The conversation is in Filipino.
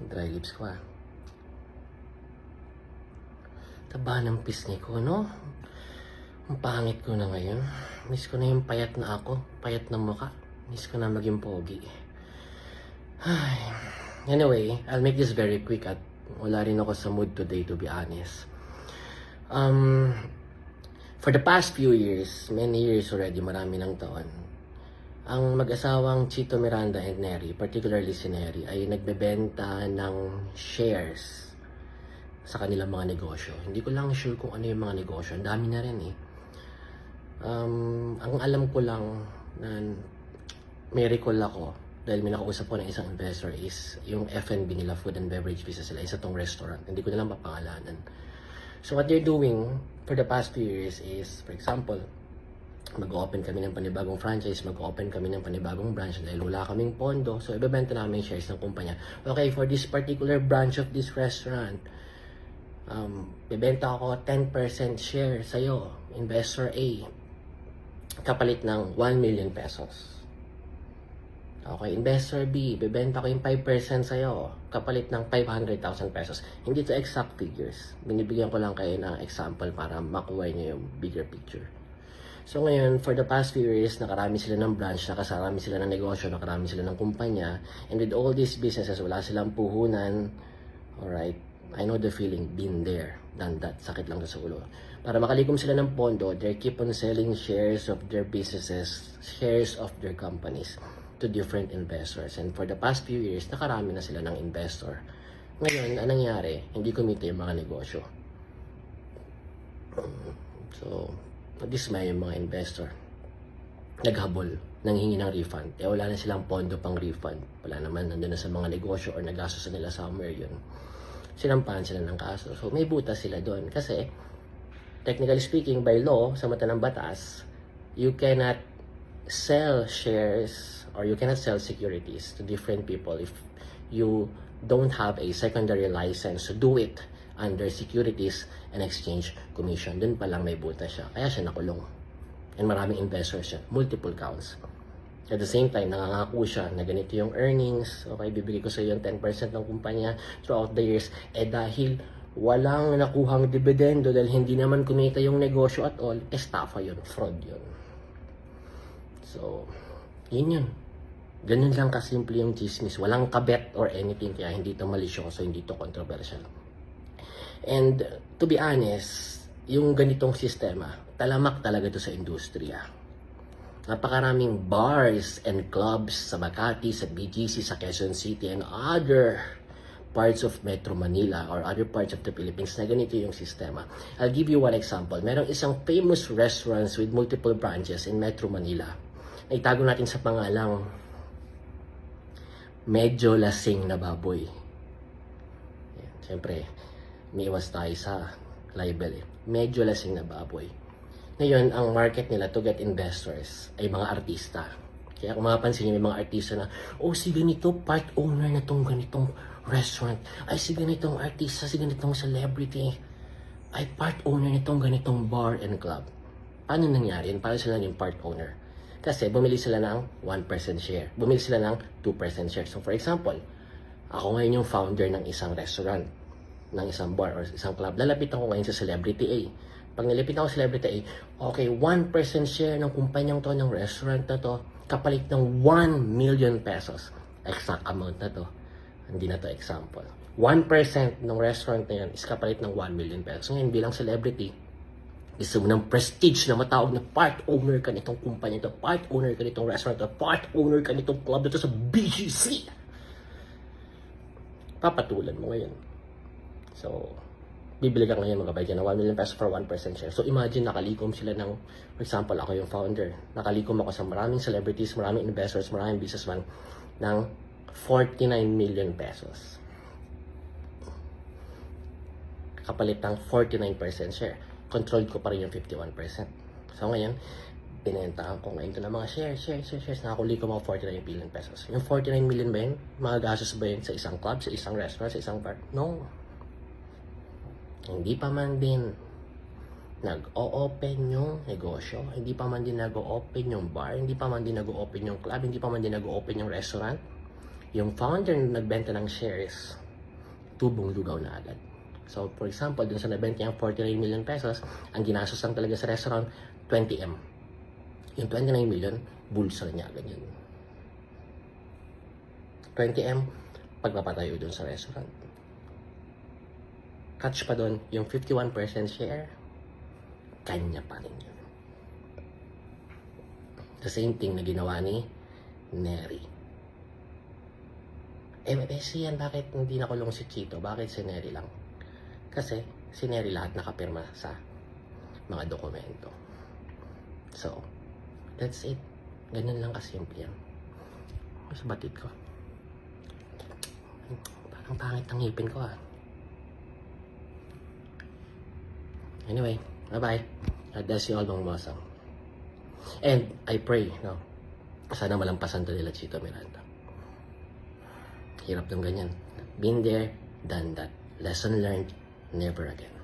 Dry lips ko ah. Taba ng pisngi ko, no? Ang pangit ko na ngayon. Miss ko na yung payat na ako. Payat na mukha. Miss ko na maging pogi. Ay. Anyway, I'll make this very quick at wala rin ako sa mood today, to be honest. For the past few years, many years already, marami ng taon, ang mag-asawang Chito Miranda and Neri, particularly si Neri, ay nagbebenta ng shares sa kanilang mga negosyo. Hindi ko lang sure kung ano yung mga negosyo. Ang dami na rin eh. Ang alam ko lang na may recall ako dahil may nakausap ko ng isang investor is yung F&B nila, food and beverage business nila, isa tong restaurant. Hindi ko na lang mapangalanan. So what they're doing for the past few years is, for example, mag-open kami ng panibagong franchise, mag-open kami ng panibagong branch dahil wala kaming pondo. So, ibebenta namin shares ng kumpanya. Okay, for this particular branch of this restaurant, bebenta ako 10% share sa'yo, investor A, kapalit ng 1 million pesos. Okay, investor B, bebenta ko yung 5% sa'yo, kapalit ng 500,000 pesos. Hindi to exact figures. Binibigyan ko lang kayo ng example para makuha niyo yung bigger picture. So ngayon, for the past few years, nakarami sila ng branch, nakarami sila ng negosyo, nakarami sila ng kumpanya. And with all these businesses, wala silang puhunan. Alright, I know the feeling, been there, done that, sakit lang sa ulo. Para makalikom sila ng pondo, they keep on selling shares of their businesses, shares of their companies to different investors. And for the past few years, nakarami na sila ng investor. Ngayon, anong nangyari? Hindi kumita yung mga negosyo. So, dismay yung mga investor. Naghabol, nanghingi ng refund. Wala na silang pondo pang refund. Wala naman, nandun na sa mga negosyo or nagastos nila somewhere yun. Sinampahan sila ng kaso. So, may butas sila doon. Kasi, technically speaking, by law, sa mata ng batas, you cannot sell shares or you cannot sell securities to different people if you don't have a secondary license to do it under Securities and Exchange Commission. Dun pa lang may butas siya. Kaya siya nakulong. And maraming investors siya. Multiple counts. At the same time, nangangako siya na ganito yung earnings. Okay, bibigay ko sa iyo yung 10% ng kumpanya throughout the years. Dahil walang nakuhang dividendo, dahil hindi naman kumita yung negosyo at all, estafa yun. Fraud yun. So, yun. Ganun lang kasimple yung chismis. Walang kabet or anything. Kaya hindi ito malisyoso, hindi ito controversial. And to be honest, yung ganitong sistema, talamak talaga ito sa industriya. Napakaraming bars and clubs sa Makati, sa BGC, sa Quezon City, and other parts of Metro Manila or other parts of the Philippines na ganito yung sistema. I'll give you one example. Merong isang famous restaurants with multiple branches in Metro Manila. Naitago natin sa pangalang Medyo Lasing na Baboy. Siyempre, umiiwas tayo sa libel eh. Medyo Lasing na Baboy. Ngayon, ang market nila to get investors ay mga artista. Kaya kung mapapansin niyo, may mga artista na, oh, si ganito, part owner na tong ganitong restaurant. Ay, si ganitong artista, si ganitong celebrity, ay part owner nitong ganitong bar and club. Paano nangyari? Paano sila yung part owner? Kasi bumili sila ng 1% share. Bumili sila ng 2% share. So for example, ako ngayon yung founder ng isang restaurant, ng isang bar or isang club. Lalapitan ko ngayon sa Celebrity A. Pag nalapitan ko sa Celebrity A, okay, 1% share ng kumpanyang to, ng restaurant na to, kapalit ng 1 million pesos. Exact amount na to. Hindi na to example. 1% ng restaurant na yan is kapalit ng 1 million pesos. Ngayon bilang celebrity, gusto mo ng prestige na matawag na part owner ka nitong kumpanya ito, part owner ka nitong restaurant ito, part owner ka nitong club ito sa BGC. Papatulan mo ngayon. So, bibili ka ngayon, magkabay ka ng 1 million pesos for 1% share. So, imagine nakalikom sila ng, for example, ako yung founder. Nakalikom ako sa maraming celebrities, maraming investors, maraming businessman ng 49 million pesos. Kapalit ng 49% share. Controlled ko pa rin yung 51%. So, ngayon, binentahan ko ngayon ito ng mga shares. Nakakuli ko mga 49 million pesos. Yung 49 million ba yun? Mga gastos ba yun sa isang club, sa isang restaurant, sa isang bar? No. Hindi pa man din nag-o-open yung negosyo, hindi pa man din nag-o-open yung bar, hindi pa man din nag-o-open yung club, hindi pa man din nag-o-open yung restaurant. Yung founder na nagbenta ng shares, tubong lugaw na agad. So, for example, dun sa nabenta niyang 49 million pesos, ang ginastos lang talaga sa restaurant, 20M. Yung 29 million, bulsa niya agad yun. 20M, pagpapatayo dun sa restaurant. Catch pa dun, yung 51% share, kanya pa rin yun. The same thing na ginawa ni Neri. Siyan, bakit hindi nakulong si Chito? Bakit si Neri lang? Kasi si Neri lahat nakapirma sa mga dokumento. So, that's it. Ganun lang kasimple yan. Sa batid ko. Parang pangit ang ngipin ko Anyway, bye-bye. God bless you all, mga masang. And I pray, sana malampasan to nila Chito Miranda. Hirap ng ganyan. Been there, done that. Lesson learned, never again.